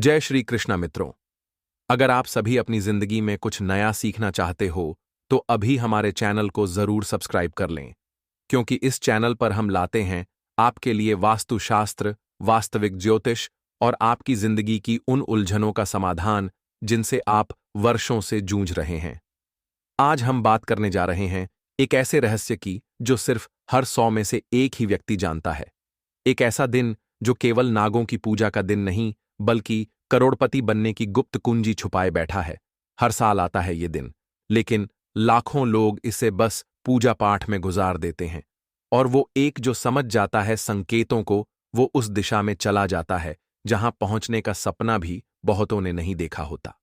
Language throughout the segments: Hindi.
जय श्री कृष्णा मित्रों। अगर आप सभी अपनी जिंदगी में कुछ नया सीखना चाहते हो तो अभी हमारे चैनल को जरूर सब्सक्राइब कर लें, क्योंकि इस चैनल पर हम लाते हैं आपके लिए वास्तुशास्त्र, वास्तविक ज्योतिष और आपकी जिंदगी की उन उलझनों का समाधान जिनसे आप वर्षों से जूझ रहे हैं। आज हम बात करने जा रहे हैं एक ऐसे रहस्य की जो सिर्फ हर 100 में से एक ही व्यक्ति जानता है। एक ऐसा दिन जो केवल नागों की पूजा का दिन नहीं, बल्कि करोड़पति बनने की गुप्त कुंजी छुपाए बैठा है। हर साल आता है ये दिन, लेकिन लाखों लोग इसे बस पूजा पाठ में गुजार देते हैं, और वो एक जो समझ जाता है संकेतों को, वो उस दिशा में चला जाता है जहां पहुंचने का सपना भी बहुतों ने नहीं देखा होता।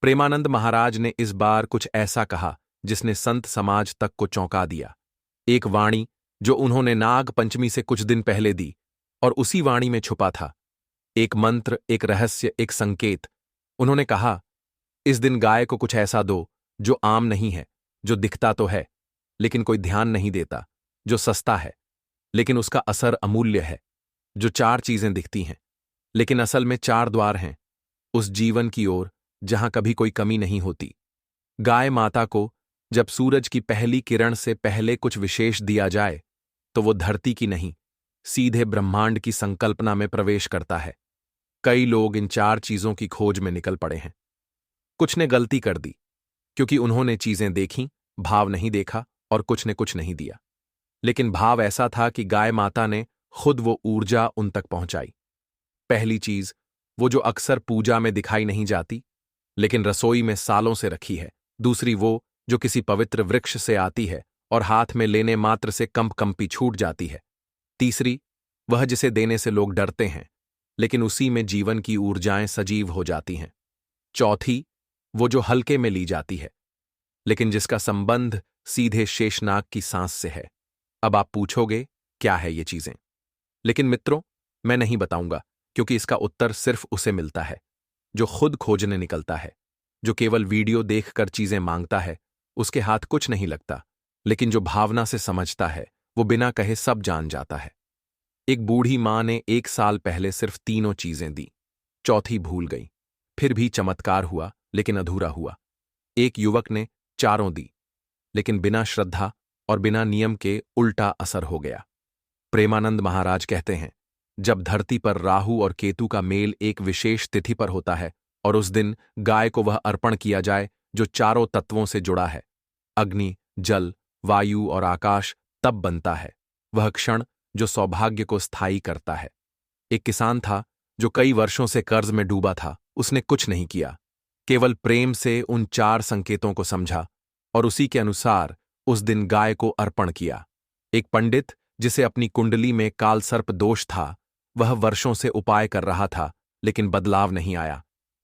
प्रेमानंद महाराज ने इस बार कुछ ऐसा कहा जिसने संत समाज तक को चौंका दिया। एक वाणी जो उन्होंने नाग पंचमी से कुछ दिन पहले दी, और उसी वाणी में छुपा था एक मंत्र, एक रहस्य, एक संकेत। उन्होंने कहा, इस दिन गाय को कुछ ऐसा दो जो आम नहीं है, जो दिखता तो है लेकिन कोई ध्यान नहीं देता, जो सस्ता है लेकिन उसका असर अमूल्य है, जो 4 चीजें दिखती हैं लेकिन असल में 4 द्वार हैं उस जीवन की ओर जहां कभी कोई कमी नहीं होती। गाय माता को जब सूरज की पहली किरण से पहले कुछ विशेष दिया जाए तो वो धरती की नहीं, सीधे ब्रह्मांड की संकल्पना में प्रवेश करता है। कई लोग इन 4 चीजों की खोज में निकल पड़े हैं। कुछ ने गलती कर दी क्योंकि उन्होंने चीजें देखीं, भाव नहीं देखा, और कुछ ने कुछ नहीं दिया। लेकिन भाव ऐसा था कि गाय माता ने खुद वो ऊर्जा उन तक पहुंचाई। पहली चीज, वो जो अक्सर पूजा में दिखाई नहीं जाती लेकिन रसोई में सालों से रखी है। दूसरी, वो जो किसी पवित्र वृक्ष से आती है और हाथ में लेने मात्र से कंपी छूट जाती है। तीसरी, वह जिसे देने से लोग डरते हैं लेकिन उसी में जीवन की ऊर्जाएं सजीव हो जाती हैं। चौथी, वो जो हल्के में ली जाती है लेकिन जिसका संबंध सीधे शेषनाग की सांस से है। अब आप पूछोगे, क्या है ये चीजें? लेकिन मित्रों, मैं नहीं बताऊंगा, क्योंकि इसका उत्तर सिर्फ उसे मिलता है जो खुद खोजने निकलता है। जो केवल वीडियो देखकर चीजें मांगता है, उसके हाथ कुछ नहीं लगता, लेकिन जो भावना से समझता है, वो बिना कहे सब जान जाता है। एक बूढ़ी मां ने 1 साल पहले सिर्फ 3 चीजें दी, चौथी भूल गई। फिर भी चमत्कार हुआ, लेकिन अधूरा हुआ। एक युवक ने 4 दी, लेकिन बिना श्रद्धा और बिना नियम के उल्टा असर हो गया। प्रेमानंद महाराज कहते हैं, जब धरती पर राहु और केतु का मेल एक विशेष तिथि पर होता है और उस दिन गाय को वह अर्पण किया जाए जो 4 तत्वों से जुड़ा है, अग्नि, जल, वायु और आकाश, तब बनता है वह क्षण जो सौभाग्य को स्थायी करता है। एक किसान था जो कई वर्षों से कर्ज में डूबा था। उसने कुछ नहीं किया, केवल प्रेम से उन 4 संकेतों को समझा और उसी के अनुसार उस दिन गाय को अर्पण किया। एक पंडित जिसे अपनी कुंडली में कालसर्प दोष था, वह वर्षों से उपाय कर रहा था लेकिन बदलाव नहीं आया।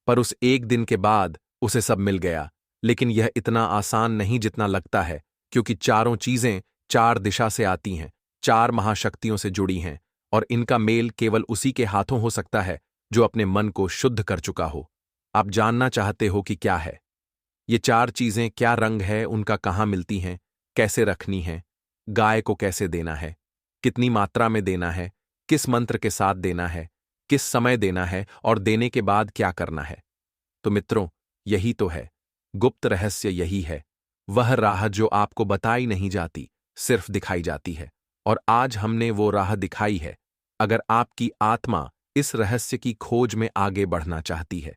पर उस एक दिन के बाद उसे सब मिल गया। लेकिन यह इतना आसान नहीं जितना लगता है, क्योंकि 4 चीजें 4 दिशा से आती हैं, 4 महाशक्तियों से जुड़ी हैं, और इनका मेल केवल उसी के हाथों हो सकता है जो अपने मन को शुद्ध कर चुका हो। आप जानना चाहते हो कि क्या है ये 4 चीजें? क्या रंग है उनका, कहाँ मिलती हैं, कैसे रखनी है, गाय को कैसे देना है, कितनी मात्रा में देना है, किस मंत्र के साथ देना है, किस समय देना है, और देने के बाद क्या करना है? तो मित्रों, यही तो है गुप्त रहस्य। यही है वह राह जो आपको बताई नहीं जाती, सिर्फ दिखाई जाती है। और आज हमने वो राह दिखाई है। अगर आपकी आत्मा इस रहस्य की खोज में आगे बढ़ना चाहती है,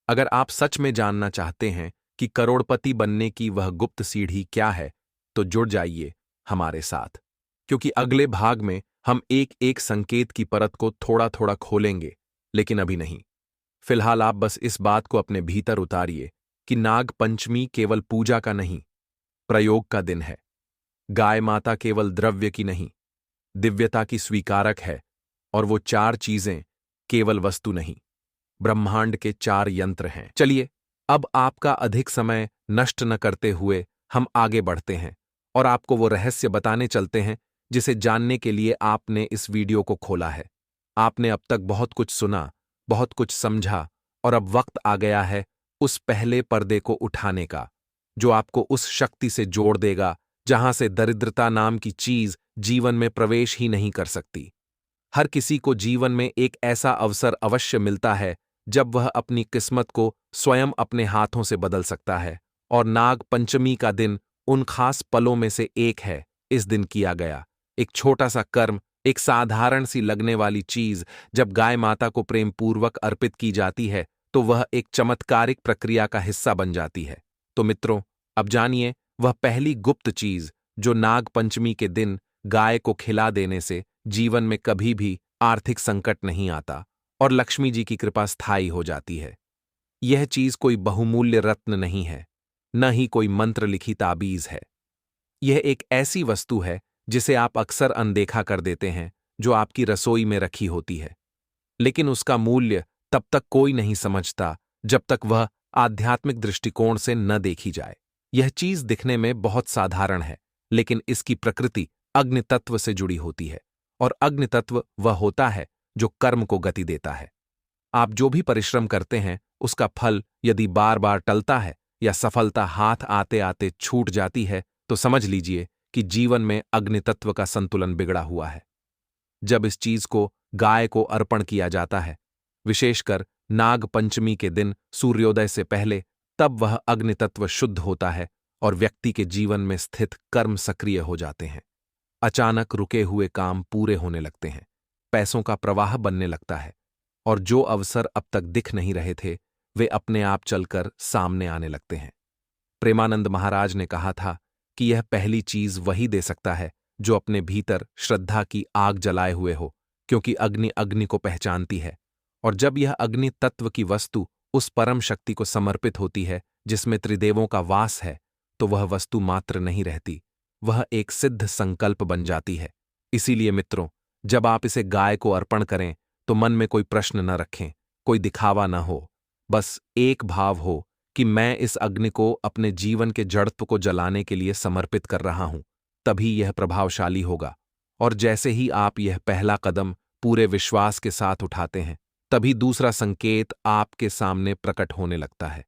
अगर आप सच में जानना चाहते हैं कि करोड़पति बनने की वह गुप्त सीढ़ी क्या है, तो जुड़ जाइए हमारे साथ, क्योंकि अगले भाग में हम एक एक संकेत की परत को थोड़ा थोड़ा खोलेंगे। लेकिन अभी नहीं। फिलहाल आप बस इस बात को अपने भीतर उतारिए कि नाग पंचमी केवल पूजा का नहीं, प्रयोग का दिन है। गाय माता केवल द्रव्य की नहीं, दिव्यता की स्वीकारक है। और वो 4 चीजें केवल वस्तु नहीं, ब्रह्मांड के 4 यंत्र हैं। चलिए, अब आपका अधिक समय नष्ट न करते हुए हम आगे बढ़ते हैं और आपको वो रहस्य बताने चलते हैं जिसे जानने के लिए आपने इस वीडियो को खोला है। आपने अब तक बहुत कुछ सुना, बहुत कुछ समझा, और अब वक्त आ गया है उस पहले पर्दे को उठाने का जो आपको उस शक्ति से जोड़ देगा जहां से दरिद्रता नाम की चीज जीवन में प्रवेश ही नहीं कर सकती। हर किसी को जीवन में एक ऐसा अवसर अवश्य मिलता है जब वह अपनी किस्मत को स्वयं अपने हाथों से बदल सकता है। और नाग पंचमी का दिन उन खास पलों में से एक है। इस दिन किया गया एक छोटा सा कर्म, एक साधारण सी लगने वाली चीज, जब गाय माता को प्रेम पूर्वक अर्पित की जाती है तो वह एक चमत्कारिक प्रक्रिया का हिस्सा बन जाती है। तो मित्रों, अब जानिए वह पहली गुप्त चीज जो नाग पंचमी के दिन गाय को खिला देने से जीवन में कभी भी आर्थिक संकट नहीं आता और लक्ष्मी जी की कृपा स्थायी हो जाती है। यह चीज कोई बहुमूल्य रत्न नहीं है, न ही कोई मंत्र लिखी ताबीज है। यह एक ऐसी वस्तु है जिसे आप अक्सर अनदेखा कर देते हैं, जो आपकी रसोई में रखी होती है। लेकिन उसका मूल्य तब तक कोई नहीं समझता जब तक वह आध्यात्मिक दृष्टिकोण से न देखी जाए। यह चीज दिखने में बहुत साधारण है, लेकिन इसकी प्रकृति अग्नि तत्व से जुड़ी होती है, और अग्नि तत्व वह होता है जो कर्म को गति देता है। आप जो भी परिश्रम करते हैं, उसका फल यदि बार बार टलता है या सफलता हाथ आते आते छूट जाती है, तो समझ लीजिए कि जीवन में अग्नि तत्व का संतुलन बिगड़ा हुआ है। जब इस चीज को गाय को अर्पण किया जाता है, विशेषकर नाग पंचमी के दिन सूर्योदय से पहले, तब वह अग्नि तत्व शुद्ध होता है और व्यक्ति के जीवन में स्थित कर्म सक्रिय हो जाते हैं। अचानक रुके हुए काम पूरे होने लगते हैं, पैसों का प्रवाह बनने लगता है, और जो अवसर अब तक दिख नहीं रहे थे वे अपने आप चलकर सामने आने लगते हैं। प्रेमानंद महाराज ने कहा था कि यह पहली चीज वही दे सकता है जो अपने भीतर श्रद्धा की आग जलाए हुए हो, क्योंकि अग्नि अग्नि को पहचानती है, और जब यह अग्नि तत्व की वस्तु उस परम शक्ति को समर्पित होती है जिसमें त्रिदेवों का वास है, तो वह वस्तु मात्र नहीं रहती, वह एक सिद्ध संकल्प बन जाती है। इसीलिए मित्रों, जब आप इसे गाय को अर्पण करें तो मन में कोई प्रश्न न रखें, कोई दिखावा न हो, बस एक भाव हो कि मैं इस अग्नि को अपने जीवन के जड़त्व को जलाने के लिए समर्पित कर रहा हूं। तभी यह प्रभावशाली होगा। और जैसे ही आप यह पहला कदम पूरे विश्वास के साथ उठाते हैं, तभी दूसरा संकेत आपके सामने प्रकट होने लगता है,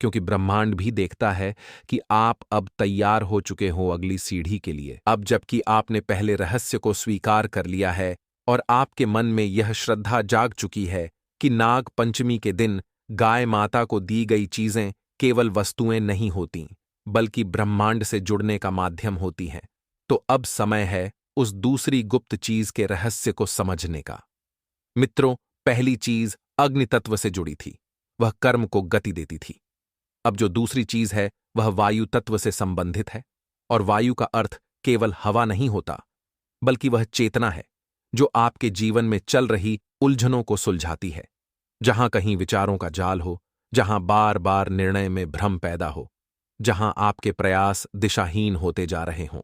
क्योंकि ब्रह्मांड भी देखता है कि आप अब तैयार हो चुके हो अगली सीढ़ी के लिए। अब जबकि आपने पहले रहस्य को स्वीकार कर लिया है और आपके मन में यह श्रद्धा जाग चुकी है कि नाग पंचमी के दिन गाय माता को दी गई चीजें केवल वस्तुएं नहीं होतीं, बल्कि ब्रह्मांड से जुड़ने का माध्यम होती हैं, तो अब समय है उस दूसरी गुप्त चीज के रहस्य को समझने का। मित्रों, पहली चीज अग्नि तत्व से जुड़ी थी, वह कर्म को गति देती थी। अब जो दूसरी चीज है वह वायु तत्व से संबंधित है, और वायु का अर्थ केवल हवा नहीं होता, बल्कि वह चेतना है जो आपके जीवन में चल रही उलझनों को सुलझाती है। जहां कहीं विचारों का जाल हो, जहां बार बार निर्णय में भ्रम पैदा हो, जहां आपके प्रयास दिशाहीन होते जा रहे हों,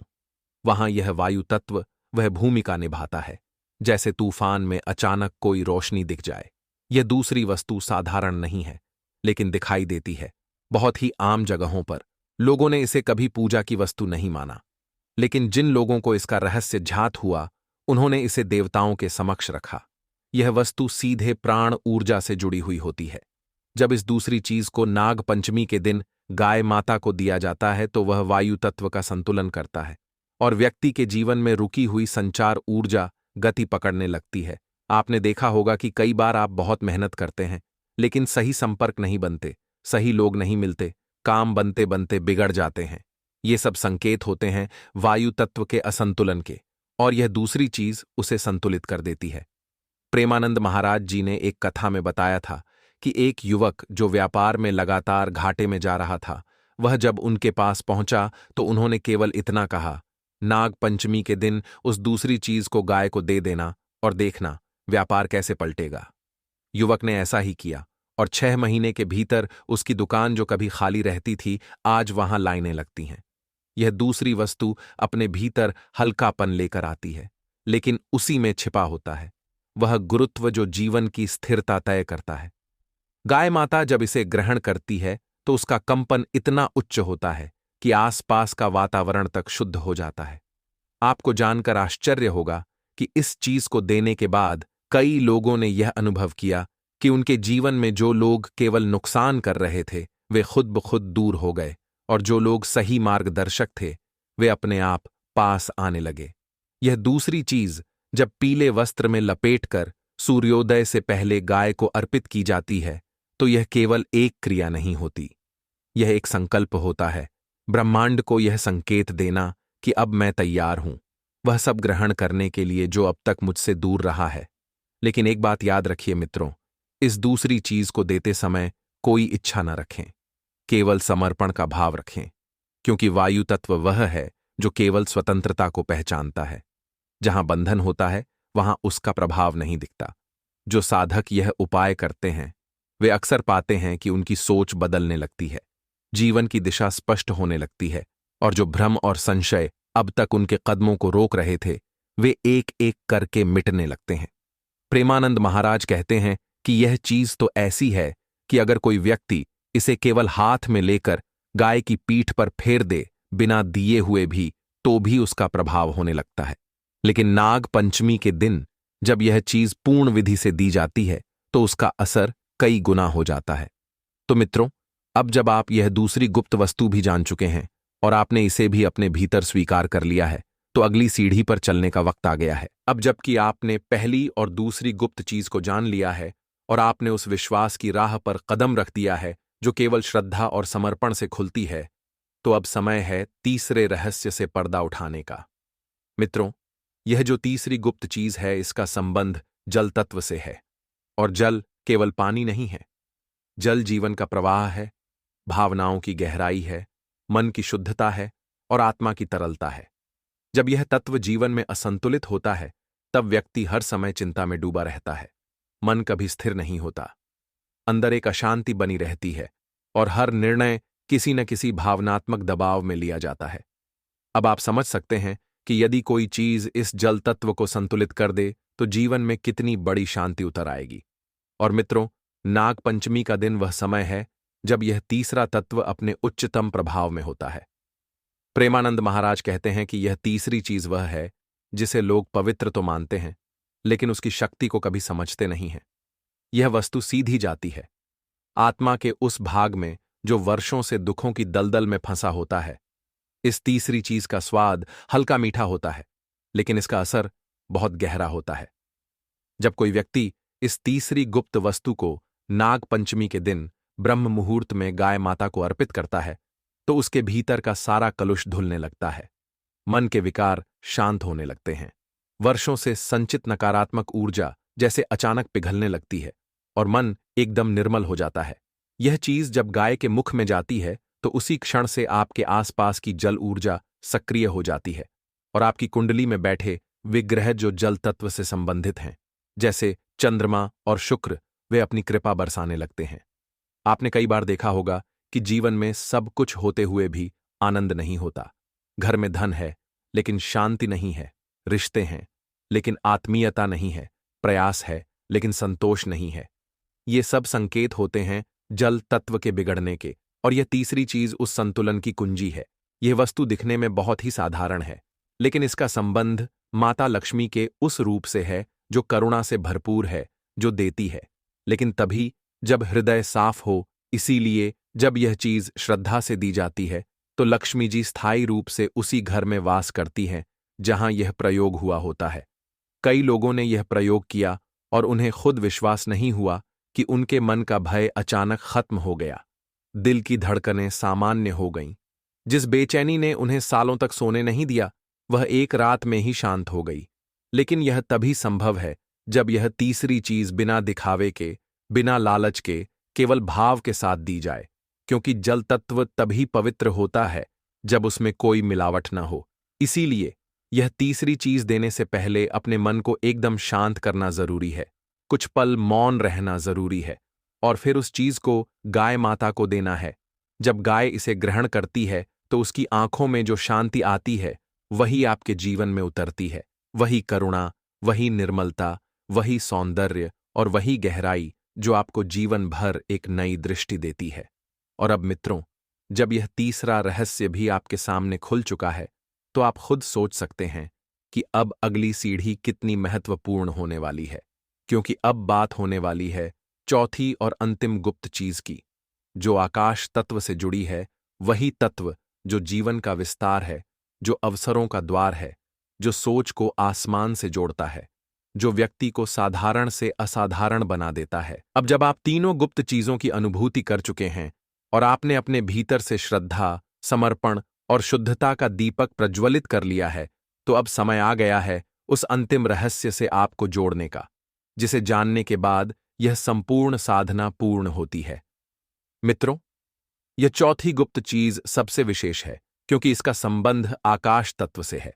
वहां यह वायु तत्व वह भूमिका निभाता है। जैसे तूफान में अचानक कोई रोशनी दिख जाए। यह दूसरी वस्तु साधारण नहीं है, लेकिन दिखाई देती है बहुत ही आम जगहों पर। लोगों ने इसे कभी पूजा की वस्तु नहीं माना, लेकिन जिन लोगों को इसका रहस्य ज्ञात हुआ, उन्होंने इसे देवताओं के समक्ष रखा। यह वस्तु सीधे प्राण ऊर्जा से जुड़ी हुई होती है। जब इस दूसरी चीज को नाग पंचमी के दिन गाय माता को दिया जाता है, तो वह वायु तत्व का संतुलन करता है और व्यक्ति के जीवन में रुकी हुई संचार ऊर्जा गति पकड़ने लगती है। आपने देखा होगा कि कई बार आप बहुत मेहनत करते हैं, लेकिन सही संपर्क नहीं बनते, सही लोग नहीं मिलते, काम बनते बनते बिगड़ जाते हैं। ये सब संकेत होते हैं वायु तत्व के असंतुलन के, और यह दूसरी चीज उसे संतुलित कर देती है। प्रेमानंद महाराज जी ने एक कथा में बताया था कि एक युवक जो व्यापार में लगातार घाटे में जा रहा था, वह जब उनके पास पहुंचा तो उन्होंने केवल इतना कहा, नाग पंचमी के दिन उस दूसरी चीज को गाय को दे देना और देखना व्यापार कैसे पलटेगा। युवक ने ऐसा ही किया, और 6 महीने के भीतर उसकी दुकान जो कभी खाली रहती थी, आज वहां लाइनें लगती हैं। यह दूसरी वस्तु अपने भीतर हल्कापन लेकर आती है, लेकिन उसी में छिपा होता है वह गुरुत्व जो जीवन की स्थिरता तय करता है। गाय माता जब इसे ग्रहण करती है तो उसका कंपन इतना उच्च होता है कि आसपास का वातावरण तक शुद्ध हो जाता है। आपको जानकर आश्चर्य होगा कि इस चीज को देने के बाद कई लोगों ने यह अनुभव किया कि उनके जीवन में जो लोग केवल नुकसान कर रहे थे, वे खुद ब खुद दूर हो गए, और जो लोग सही मार्गदर्शक थे, वे अपने आप पास आने लगे। यह दूसरी चीज जब पीले वस्त्र में लपेटकर सूर्योदय से पहले गाय को अर्पित की जाती है, तो यह केवल एक क्रिया नहीं होती, यह एक संकल्प होता है, ब्रह्मांड को यह संकेत देना कि अब मैं तैयार हूं वह सब ग्रहण करने के लिए जो अब तक मुझसे दूर रहा है। लेकिन एक बात याद रखिए मित्रों, इस दूसरी चीज को देते समय कोई इच्छा न रखें, केवल समर्पण का भाव रखें, क्योंकि वायु तत्व वह है जो केवल स्वतंत्रता को पहचानता है। जहां बंधन होता है वहां उसका प्रभाव नहीं दिखता। जो साधक यह उपाय करते हैं वे अक्सर पाते हैं कि उनकी सोच बदलने लगती है, जीवन की दिशा स्पष्ट होने लगती है, और जो भ्रम और संशय अब तक उनके कदमों को रोक रहे थे वे एक एक करके मिटने लगते हैं। प्रेमानंद महाराज कहते हैं कि यह चीज तो ऐसी है कि अगर कोई व्यक्ति इसे केवल हाथ में लेकर गाय की पीठ पर फेर दे बिना दिए हुए भी, तो भी उसका प्रभाव होने लगता है। लेकिन नाग पंचमी के दिन जब यह चीज पूर्ण विधि से दी जाती है तो उसका असर कई गुना हो जाता है। तो मित्रों, अब जब आप यह दूसरी गुप्त वस्तु भी जान चुके हैं और आपने इसे भी अपने भीतर स्वीकार कर लिया है, तो अगली सीढ़ी पर चलने का वक्त आ गया है। अब जबकि आपने पहली और दूसरी गुप्त चीज को जान लिया है और आपने उस विश्वास की राह पर कदम रख दिया है जो केवल श्रद्धा और समर्पण से खुलती है, तो अब समय है तीसरे रहस्य से पर्दा उठाने का। मित्रों, यह जो तीसरी गुप्त चीज है इसका संबंध जल तत्व से है। और जल केवल पानी नहीं है, जल जीवन का प्रवाह है, भावनाओं की गहराई है, मन की शुद्धता है और आत्मा की तरलता है। जब यह तत्व जीवन में असंतुलित होता है तब व्यक्ति हर समय चिंता में डूबा रहता है, मन कभी स्थिर नहीं होता, अंदर एक अशांति बनी रहती है और हर निर्णय किसी न किसी भावनात्मक दबाव में लिया जाता है। अब आप समझ सकते हैं कि यदि कोई चीज इस जल तत्व को संतुलित कर दे तो जीवन में कितनी बड़ी शांति उतर आएगी। और मित्रों, नाग पंचमी का दिन वह समय है जब यह तीसरा तत्व अपने उच्चतम प्रभाव में होता है। प्रेमानंद महाराज कहते हैं कि यह तीसरी चीज वह है जिसे लोग पवित्र तो मानते हैं लेकिन उसकी शक्ति को कभी समझते नहीं हैं। यह वस्तु सीधी जाती है आत्मा के उस भाग में जो वर्षों से दुखों की दलदल में फंसा होता है। इस तीसरी चीज का स्वाद हल्का मीठा होता है लेकिन इसका असर बहुत गहरा होता है। जब कोई व्यक्ति इस तीसरी गुप्त वस्तु को नाग पंचमी के दिन ब्रह्म मुहूर्त में गाय माता को अर्पित करता है तो उसके भीतर का सारा कलुष धुलने लगता है, मन के विकार शांत होने लगते हैं, वर्षों से संचित नकारात्मक ऊर्जा जैसे अचानक पिघलने लगती है और मन एकदम निर्मल हो जाता है। यह चीज जब गाय के मुख में जाती है तो उसी क्षण से आपके आसपास की जल ऊर्जा सक्रिय हो जाती है और आपकी कुंडली में बैठे विग्रह जो जल तत्व से संबंधित हैं, जैसे चंद्रमा और शुक्र, वे अपनी कृपा बरसाने लगते हैं। आपने कई बार देखा होगा कि जीवन में सब कुछ होते हुए भी आनंद नहीं होता। घर में धन है लेकिन शांति नहीं है, रिश्ते हैं लेकिन आत्मीयता नहीं है, प्रयास है लेकिन संतोष नहीं है। ये सब संकेत होते हैं जल तत्व के बिगड़ने के, और यह तीसरी चीज उस संतुलन की कुंजी है। यह वस्तु दिखने में बहुत ही साधारण है लेकिन इसका संबंध माता लक्ष्मी के उस रूप से है जो करुणा से भरपूर है, जो देती है लेकिन तभी जब हृदय साफ हो। इसीलिए जब यह चीज श्रद्धा से दी जाती है तो लक्ष्मी जी स्थायी रूप से उसी घर में वास करती हैं जहां यह प्रयोग हुआ होता है। कई लोगों ने यह प्रयोग किया और उन्हें खुद विश्वास नहीं हुआ कि उनके मन का भय अचानक खत्म हो गया, दिल की धड़कनें सामान्य हो गईं। जिस बेचैनी ने उन्हें सालों तक सोने नहीं दिया वह एक रात में ही शांत हो गई। लेकिन यह तभी संभव है जब यह तीसरी चीज बिना दिखावे के, बिना लालच के, केवल भाव के साथ दी जाए, क्योंकि जल तत्व तभी पवित्र होता है जब उसमें कोई मिलावट न हो। इसीलिए यह तीसरी चीज देने से पहले अपने मन को एकदम शांत करना जरूरी है, कुछ पल मौन रहना जरूरी है और फिर उस चीज को गाय माता को देना है। जब गाय इसे ग्रहण करती है तो उसकी आंखों में जो शांति आती है वही आपके जीवन में उतरती है, वही करुणा, वही निर्मलता, वही सौंदर्य और वही गहराई जो आपको जीवन भर एक नई दृष्टि देती है। और अब मित्रों, जब यह तीसरा रहस्य भी आपके सामने खुल चुका है तो आप खुद सोच सकते हैं कि अब अगली सीढ़ी कितनी महत्वपूर्ण होने वाली है, क्योंकि अब बात होने वाली है चौथी और अंतिम गुप्त चीज की, जो आकाश तत्व से जुड़ी है, वही तत्व जो जीवन का विस्तार है, जो अवसरों का द्वार है, जो सोच को आसमान से जोड़ता है, जो व्यक्ति को साधारण से असाधारण बना देता है। अब जब आप तीनों गुप्त चीजों की अनुभूति कर चुके हैं और आपने अपने भीतर से श्रद्धा, समर्पण और शुद्धता का दीपक प्रज्वलित कर लिया है, तो अब समय आ गया है उस अंतिम रहस्य से आपको जोड़ने का, जिसे जानने के बाद यह संपूर्ण साधना पूर्ण होती है। मित्रों, यह चौथी गुप्त चीज सबसे विशेष है क्योंकि इसका संबंध आकाश तत्व से है।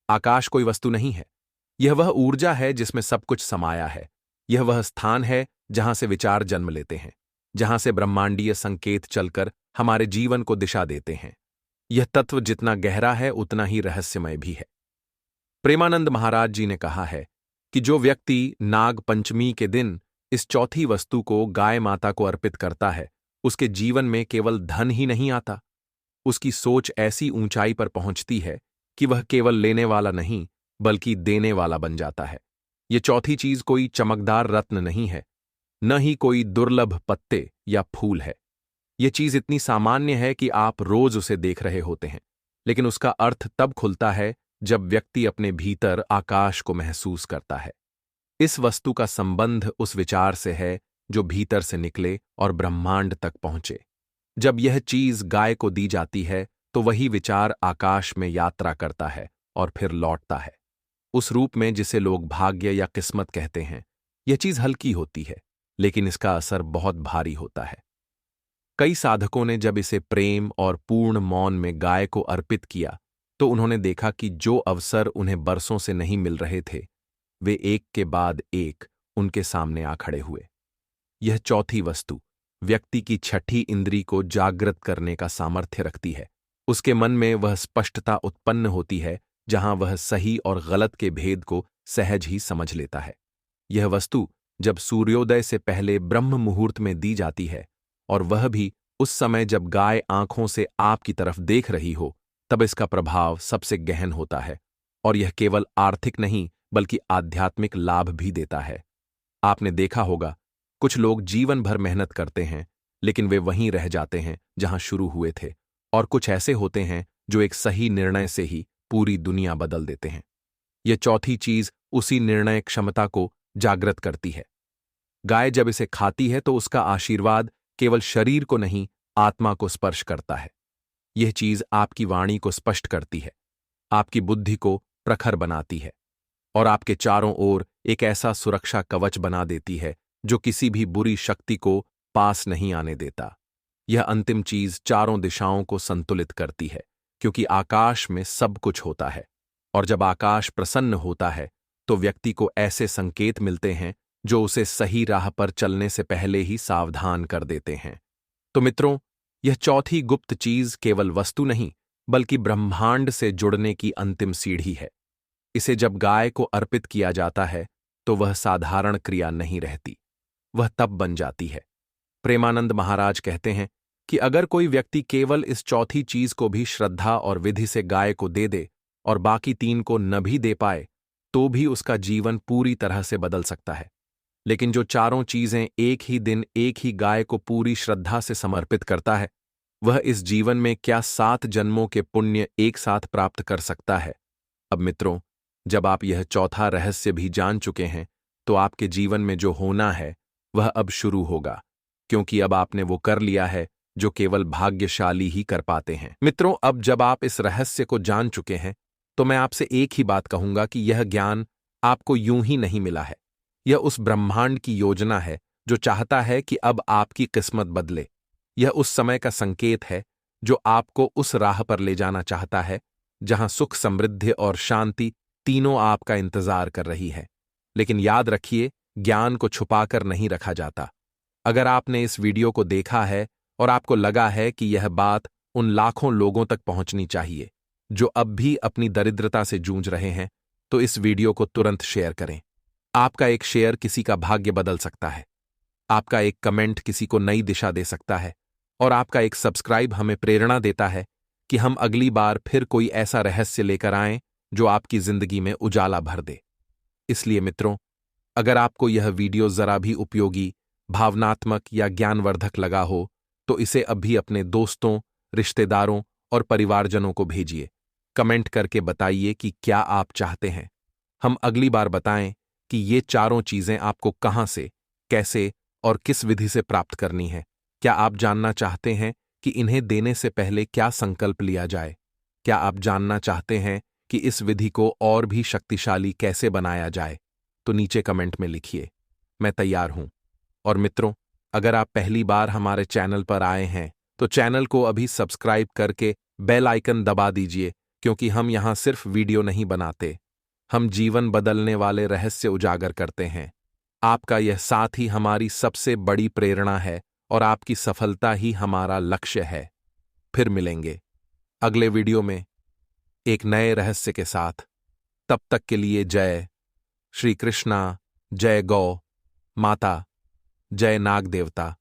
आकाश कोई वस्तु नहीं है, यह वह ऊर्जा है जिसमें सब कुछ समाया है। यह वह स्थान है जहां से विचार जन्म लेते हैं, जहां से ब्रह्मांडीय संकेत चलकर हमारे जीवन को दिशा देते हैं। यह तत्व जितना गहरा है उतना ही रहस्यमय भी है। प्रेमानंद महाराज जी ने कहा है कि जो व्यक्ति नाग पंचमी के दिन इस चौथी वस्तु को गाय माता को अर्पित करता है, उसके जीवन में केवल धन ही नहीं आता, उसकी सोच ऐसी ऊंचाई पर पहुंचती है कि वह केवल लेने वाला नहीं बल्कि देने वाला बन जाता है। यह चौथी चीज कोई चमकदार रत्न नहीं है, न ही कोई दुर्लभ पत्ते या फूल है। यह चीज इतनी सामान्य है कि आप रोज उसे देख रहे होते हैं, लेकिन उसका अर्थ तब खुलता है जब व्यक्ति अपने भीतर आकाश को महसूस करता है। इस वस्तु का संबंध उस विचार से है जो भीतर से निकले और ब्रह्मांड तक पहुंचे। जब यह चीज गाय को दी जाती है तो वही विचार आकाश में यात्रा करता है और फिर लौटता है, उस रूप में जिसे लोग भाग्य या किस्मत कहते हैं। यह चीज हल्की होती है, लेकिन इसका असर बहुत भारी होता है। कई साधकों ने जब इसे प्रेम और पूर्ण मौन में गाय को अर्पित किया तो उन्होंने देखा कि जो अवसर उन्हें बरसों से नहीं मिल रहे थे, वे एक के बाद एक उनके सामने आ खड़े हुए। यह चौथी वस्तु व्यक्ति की छठी इंद्री को जागृत करने का सामर्थ्य रखती है। उसके मन में वह स्पष्टता उत्पन्न होती है जहां वह सही और गलत के भेद को सहज ही समझ लेता है। यह वस्तु जब सूर्योदय से पहले ब्रह्म मुहूर्त में दी जाती है, और वह भी उस समय जब गाय आंखों से आपकी तरफ देख रही हो, तब इसका प्रभाव सबसे गहन होता है और यह केवल आर्थिक नहीं बल्कि आध्यात्मिक लाभ भी देता है। आपने देखा होगा, कुछ लोग जीवन भर मेहनत करते हैं लेकिन वे वहीं रह जाते हैं जहां शुरू हुए थे, और कुछ ऐसे होते हैं जो एक सही निर्णय से ही पूरी दुनिया बदल देते हैं। यह चौथी चीज उसी निर्णय क्षमता को जागृत करती है। गाय जब इसे खाती है तो उसका आशीर्वाद केवल शरीर को नहीं, आत्मा को स्पर्श करता है। यह चीज आपकी वाणी को स्पष्ट करती है, आपकी बुद्धि को प्रखर बनाती है और आपके चारों ओर एक ऐसा सुरक्षा कवच बना देती है जो किसी भी बुरी शक्ति को पास नहीं आने देता। यह अंतिम चीज चारों दिशाओं को संतुलित करती है, क्योंकि आकाश में सब कुछ होता है, और जब आकाश प्रसन्न होता है तो व्यक्ति को ऐसे संकेत मिलते हैं जो उसे सही राह पर चलने से पहले ही सावधान कर देते हैं। तो मित्रों, यह चौथी गुप्त चीज केवल वस्तु नहीं बल्कि ब्रह्मांड से जुड़ने की अंतिम सीढ़ी है। इसे जब गाय को अर्पित किया जाता है तो वह साधारण क्रिया नहीं रहती, वह तब बन जाती है। प्रेमानंद महाराज कहते हैं कि अगर कोई व्यक्ति केवल इस चौथी चीज को भी श्रद्धा और विधि से गाय को दे दे और बाकी तीन को न भी दे पाए, तो भी उसका जीवन पूरी तरह से बदल सकता है। लेकिन जो चारों चीजें एक ही दिन एक ही गाय को पूरी श्रद्धा से समर्पित करता है, वह इस जीवन में क्या 7 जन्मों के पुण्य एक साथ प्राप्त कर सकता है। अब मित्रों, जब आप यह चौथा रहस्य भी जान चुके हैं तो आपके जीवन में जो होना है वह अब शुरू होगा, क्योंकि अब आपने वो कर लिया है जो केवल भाग्यशाली ही कर पाते हैं। मित्रों, अब जब आप इस रहस्य को जान चुके हैं तो मैं आपसे एक ही बात कहूंगा कि यह ज्ञान आपको यूं ही नहीं मिला है। यह उस ब्रह्मांड की योजना है जो चाहता है कि अब आपकी किस्मत बदले। यह उस समय का संकेत है जो आपको उस राह पर ले जाना चाहता है जहां सुख, समृद्धि और शांति तीनों आपका इंतजार कर रही है। लेकिन याद रखिए, ज्ञान को छुपाकर नहीं रखा जाता। अगर आपने इस वीडियो को देखा है और आपको लगा है कि यह बात उन लाखों लोगों तक पहुंचनी चाहिए जो अब भी अपनी दरिद्रता से जूझ रहे हैं, तो इस वीडियो को तुरंत शेयर करें। आपका एक शेयर किसी का भाग्य बदल सकता है, आपका एक कमेंट किसी को नई दिशा दे सकता है, और आपका एक सब्सक्राइब हमें प्रेरणा देता है कि हम अगली बार फिर कोई ऐसा रहस्य लेकर आएं जो आपकी जिंदगी में उजाला भर दे। इसलिए मित्रों, अगर आपको यह वीडियो जरा भी उपयोगी, भावनात्मक या ज्ञानवर्धक लगा हो तो इसे अभी अपने दोस्तों, रिश्तेदारों और परिवारजनों को भेजिए। कमेंट करके बताइए कि क्या आप चाहते हैं हम अगली बार बताएं कि ये चारों चीजें आपको कहां से, कैसे और किस विधि से प्राप्त करनी है। क्या आप जानना चाहते हैं कि इन्हें देने से पहले क्या संकल्प लिया जाए? क्या आप जानना चाहते हैं कि इस विधि को और भी शक्तिशाली कैसे बनाया जाए? तो नीचे कमेंट में लिखिए, मैं तैयार हूं। और मित्रों, अगर आप पहली बार हमारे चैनल पर आए हैं तो चैनल को अभी सब्सक्राइब करके बेल आइकन दबा दीजिए, क्योंकि हम यहां सिर्फ वीडियो नहीं बनाते, हम जीवन बदलने वाले रहस्य उजागर करते हैं। आपका यह साथ ही हमारी सबसे बड़ी प्रेरणा है और आपकी सफलता ही हमारा लक्ष्य है। फिर मिलेंगे अगले वीडियो में एक नए रहस्य के साथ। तब तक के लिए जय श्री कृष्णा, जय गौ माता, जय नाग देवता।